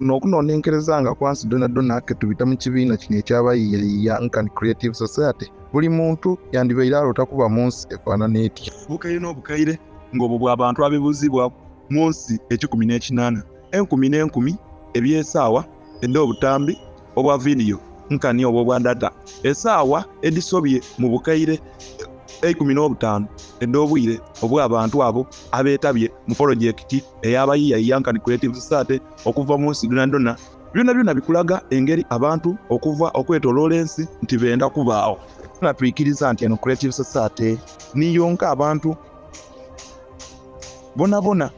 N'okunonenkereza nga kwansi donna ke tubita mu kibiina kino ekyabayiya Nkani Creative Society, buli muntu yandibeire alota kuba mu nsi efaanana etya. Bukaire n'obukaire ng'obwo bw'abantu abibuuzibwa mu nsi 18 enkumi n'enkumi eby'esaawa edda obutambi obwa vidiyo nkani obwo bwa data esaawa edisobye mu bukaire 15 edda obwire obw'abantu abo abeetabye mu projekiti ey'abayiya Nkani Creative Society okuva mu nsi donna byonna bikulaga engeri abantu okuva okwetoloola ensi nti benda kubaawo. Twikiriza nti eno Creative Society niyonka abantu bonabonah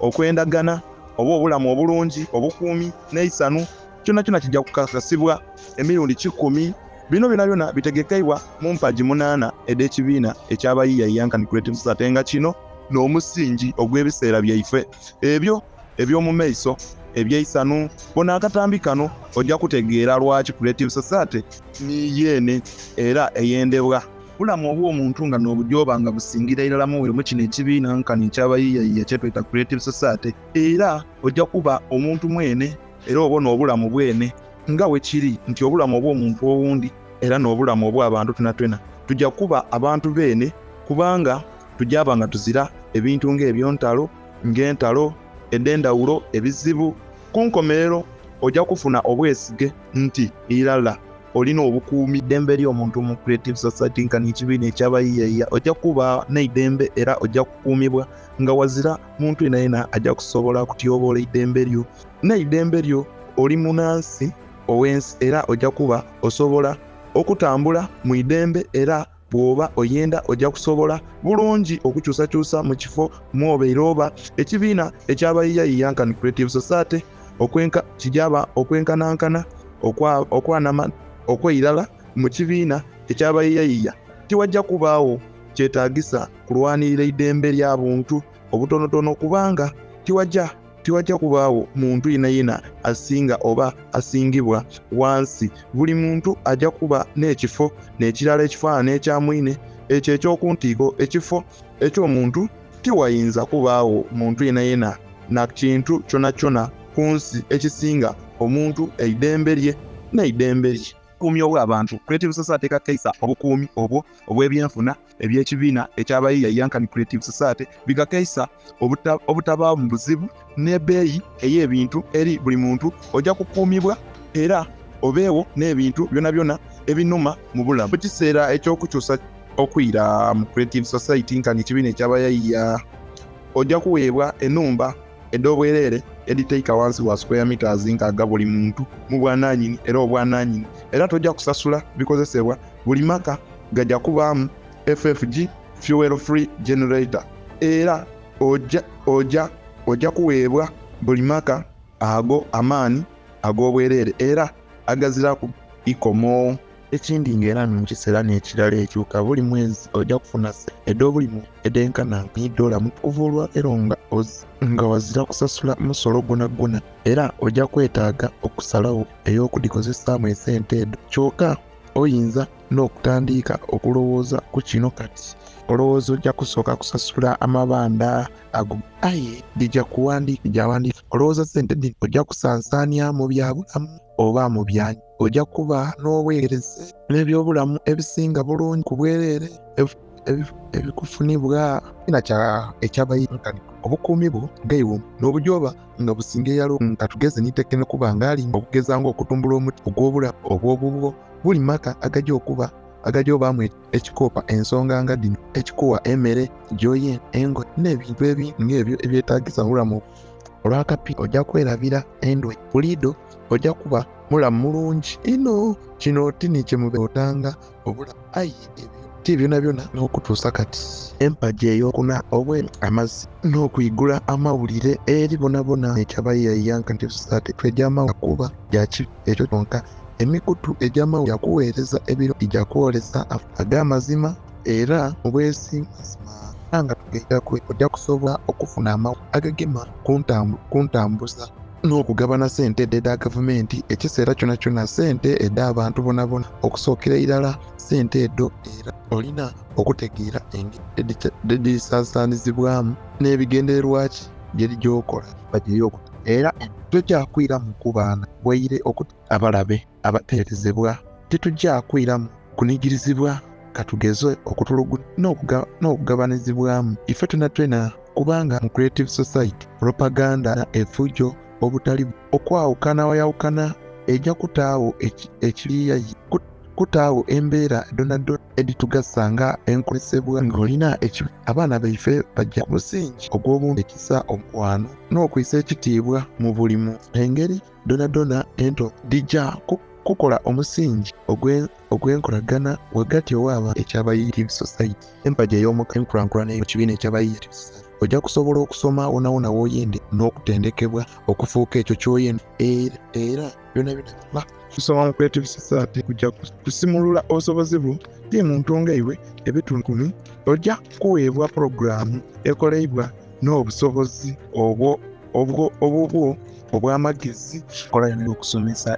okwendagana oba obulamu obulungi obukuumi n'eisanu kyonna kijja kukakasibwa emirundi 10. Bino byonna bitegekeibwa mu mpagi 8 Edekibiina ekyabayiya Nkani Creative Society nga kino n'omusingi ogw'ebiseera byaife ebyo eby'omu maiso ebyeisanu. Bona akatambi kano ojja kutegeera lwaki Creative Society niyeene era eyendebwa bulamu obw'omuntu nga n'obujoba nga busingira irala mu kino ekibiina Nkani ekyabayiya kyetweta Creative Society, era ojja kuba omuntu mwene era obona obulamu bwene nga wekiri nti obulamu obw'omuntu owundi era n'obulamu obw'abantu twena tujja kuba abantu beene kubanga tujaba nga tuzira ebintu ng'ebyontalo ng'entalo ed'endawulo ebizibu. Ku nkomerero ojja kufuna obwesige nti irala olina obukuumi ddembe ly'omuntu mu Creative Society Nkani ekibiina ekyabayiya ojja kuba n'eidembe era ojja kukuumibwa nga wazira muntu yenayena ajja kusobola kutyoboola eidembe lyo n'eidembe lyo oli munansi owensi era ojja kuba osobola okutambula mu idembe era bw'oba oyenda ojja kusobola bulungi okukyusakyusa mu kifo mwobeera oba. Ekibiina ekyabayiya Nkani Creative Society kijaba okwenkanankana okwanama okweirala mu kibiina ekyabayiya tiwajja kubaawo kyetaagisa kulwanirira eidembe ly'abuntu obutonotono kubanga tiwajja kubaawo muntu yenayena asinga oba asingibwa wansi. Buli muntu ajja kuba n'ekifo n'ekirala ekifaanana ekyamwine ekyo ekyokuntiiko ekifo eky'omuntu tiwayinza kubaawo muntu yenayena na kintu kyona ku nsi ekisinga omuntu eidembe lye n'eidembe lye. Obukuumi obw'abantu Creative Society kakeisa obukuumi obwo obw'ebyenfuna eby'ekibiina ekyabayiya Nkani Creative Society bigakeisa obutabaawo mu buzibu n'ebbeeyi ey'ebintu eri buli muntu ojja kukuumibwa era obeewo n'ebintu byonna ebinuma mu bulamu. Mu kiseera ekyokukyusa okwira mu Creative Society Nkani ekibiina ekyabayiya ojja kuweebwa ennumba ed'obwereere editeeka wansi wa square meters nkaaga buli muntu mu bwananyini era obwananyini era tojja kusasula bikozesebwa. Buli maka gajja kubaamu FFG fuel free generator era ojja kuweebwa buli maka ago amaani ag'obwereere era agaziraku ikomo. Ekindi ng'era mu kiseera n'ekirala ekyuka buli mwezi ojja kufuna ed'obulimu edenkana $1 mu kuvuulwa era nga wazira kusasula musolo gwonna era ojja kwetaaga okusalawo ey'okudikozesaamu esente edo. Kyokka oyinza n'okutandika okulowooza ku kino kati olowooza ojja kusooka kusasula amabanda ago dijja kuwandiika olowooza sente dino ojja kusansaanya mu byabulamu oba mu byanyi ojja kuba n'obwegereza n'ebyobulamu ebisinga bulungi ku bwereere ebikufunibwa ekyabayiya Nkani. Obukuumi bwo ngaiwo n'obujoba nga businga eyalo nga tugeze nitekene kuba ng'alimba okugeza ng'okutumbula omuti ogw'obulamu obw'obubwo. Buli maka agajja obaamu ekikoopa ensonga nga dino ekikuwa emmere gyoye engoye n'ebintu ebintu ng'ebyo ebyetaagisa bulamu. Olwakapi ojja kwerabira endwe buliido ojja kuba mulamu mulungi ino kino tini kyemubeotanga obulamu ebyo byonna n'okutuusa kati empagi ey'okuna obwe amazzi n'okuyigula amawulire eri bonabonah ekyabayiya Nkani Society twegy'amawulire kuba gyaki ekyo kyonka emikutu egy'amawulire yakuweereza ebiro ijja kwolesa ag'amazima era mu bwesimazima nga tugeerakwe ojja kusobola okufuna amawulire agagema kuntambuza n'okugabana sente edda gavumenti ekiseera kyonna sente edda abantu bonabonah okusookera irala sente edo era olina okutegeera engeri edisaasaanizibwamu n'ebigendererwa ki gyeri gy'okola bagyeyokuta era tojja kwira mu kubaana bwaire abalabe abateerezebwa tetujja kwira mu kunigirizibwa katugeze okutulugu n'okugabanizibwamu ife twena kubanga mu creative society propaganda efujjo obutali okwawukana ejja kutaawo ekiriya kutaawo embeera donadona editugasa nga enkolesebwa ng'olina abaana baife bajja ku musingi ogw'obuntu ekisa omukwano n'okwisa ekitiibwa mu buli mu engeri donadona ento dijja kukola omusingi ogw'enkolagana wagati owaaba ekyabayirive society empagi ey'omukankulankula n'ekibiina ekyabayirive society ojja kusobola okusoma wonawona w'oyende n'okutendekebwa okufuuka ekyo ky'oyenda era byonna kusoma mu creative society kujja kusimulula obusobozi bwo ye muntu ngaiwe ebitunkunu ojja kuweebwa porogulaamu ekoleibwa n'obusobozi obwo obw'amagezi kola yonna okusomesa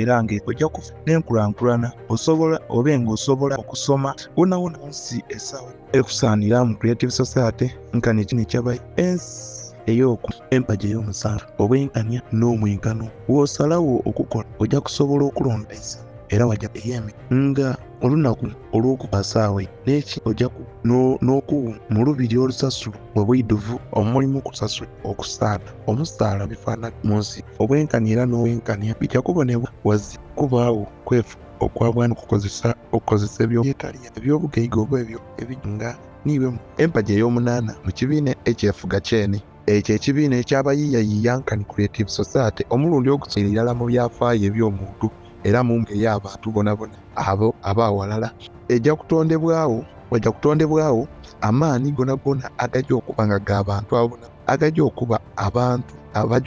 era ng'ojja kufa n'enkulankulana osobola obe ng'osobola okusoma wonawona nsi esawa ekusaanira mu creative society nkani kino ekyabayi ensi ey'oku empagi ey'omusanvu obwenkanya n'omwenkano w'osalawo okukola ojja kusobola okulondesa era wajja eyemi nga olunaku olw'okupasaawe n'eki ojja n'okuwu mu lubiri olusasulu obwiduvu omulimu kusasula okusaala omusaala bifaanana mu nsi obwenkanya era n'obwenkanya bijja kubonebwa wazzi kubaawo kwefu okwabwana okukozesa ebyobugaiga oba ebyo ebijunga niibwe empagi ey'omunaana mu kibiina ekyefuga kyene ekyo ekibiina ekyabayiya Yiya nkani creative society omulundi ogusobola irala mu byafaayo eby'omuntu era mu ngeri y'abantu bonabona abaawalala wajja kutondebwawo amaani gonagona agajja okuba nga g'abantu abona agajja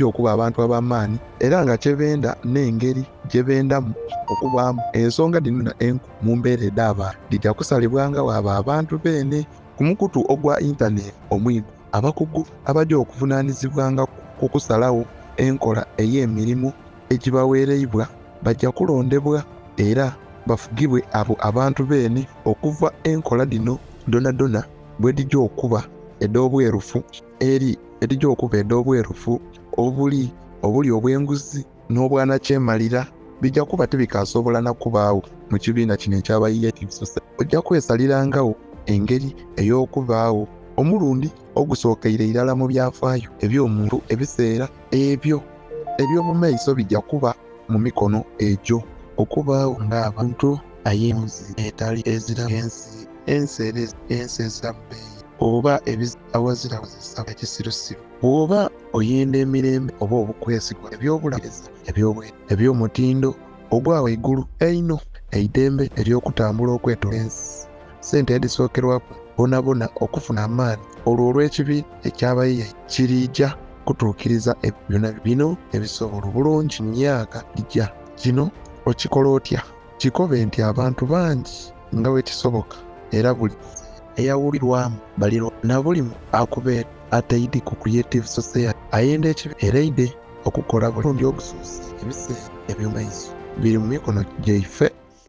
okuba abantu ab'amaani era nga kyebenda n'engeri gye bendamu okubaamu ensonga dino enku mu mbeera ed'abantu dijja kusalibwanga waaba abantu beene ku mukutu ogwa intaneti omwigu abakugu abajja okuvunaanyizibwanga ku kusalawo enkola ey'emirimu egibaweereibwa bajja kulondebwa era bafugibwe abo abantu beene okuva enkola dino donadona bwe dijja okuba ed'obwerufu obuli obw'enguzi n'obwanakyemalira bijja kuba tebikasobola nakubaawo mu kibiina kino ekyabayiya ojja kwesalirangawo engeri ey'okubaawo omulundi ogusookeire irala mu byafaayo eby'omuntu ebiseera ebyo eby'omu maiso bijja kuba mu mikono egyo okubaawo ng'abantu ay'enzi etali eziramu ensi ezabbeeyi oba awazirawazisa ekisirusiru bw'oba oyenda emirembe oba obukwesigwa eby'obulabiriza eby'omutindo ogwawaigulu eino eidembe ery'okutambula okwetola ensi sente edisookerwaku bonabona okufuna amaani olwo olw'ekibiina ekyabayiya kirijja kutuukiriza byonna bino ebisobola bulungi mu myaka lijja kino okikola otya kikobe nti abantu bangi nga bwe kisoboka era buli eyawulirwamu baliro na buli akubeera ataidi ku creative society ayenda ekibeereide okukola bulungi obusuusi ebiseera eby'omaiso biri mu mikono gyaife